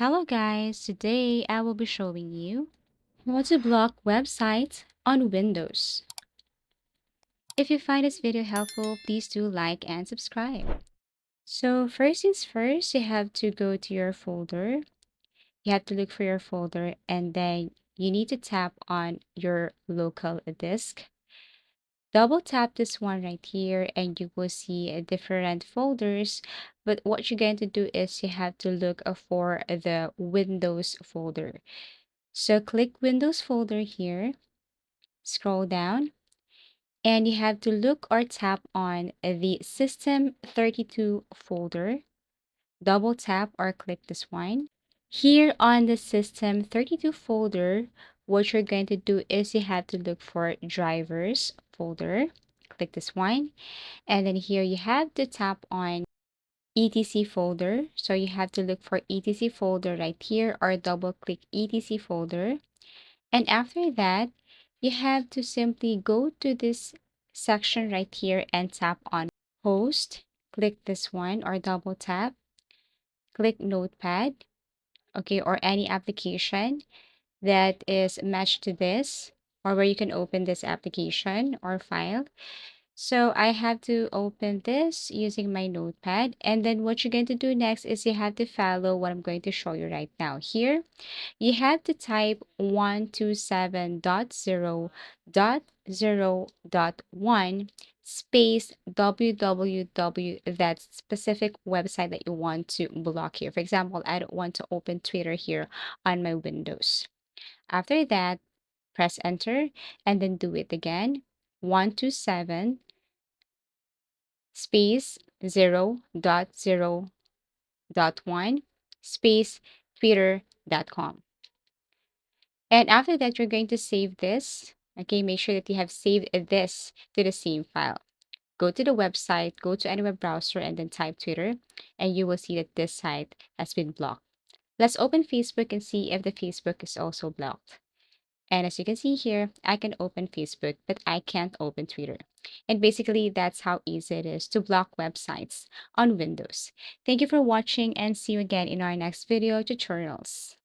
Hello guys, today I will be showing you how to block websites on Windows. If you find this video helpful, please do like and subscribe. So first things first, you have to go to your folder. You have to look for your folder and then you need to tap on your local disk. Double tap this one right here and you will see different folders. But what you're going to do is you have to look for the Windows folder. So click Windows folder here, scroll down, and you have to look or tap on the System 32 folder. Double tap or click this one. Here on the System 32 folder, what you're going to do is you have to look for Drivers folder. Click this one. And then here you have to tap on etc folder. So you have to look for etc folder right here or double click etc folder. And after that, you have to simply go to this section right here and tap on host. Click this one or double tap. Click notepad, okay, or any application that is matched to this or where you can open this application or file. So I have to open this using my notepad. And then what you're going to do next is you have to follow what I'm going to show you right now. Here, you have to type 127.0.0.1 space www, that specific website that you want to block here. For example, I don't want to open Twitter here on my Windows. After that, press enter and then do it again. 127 space 0.0.1 space twitter.com. And after that, you're going to save this. Okay, make sure that you have saved this to the same file. Go to the website, go to any web browser, and then type Twitter, and you will see that this site has been blocked. Let's open Facebook and see if the Facebook is also blocked. And as you can see here, I can open Facebook, but I can't open Twitter. And basically, that's how easy it is to block websites on Windows. Thank you for watching and see you again in our next video tutorials.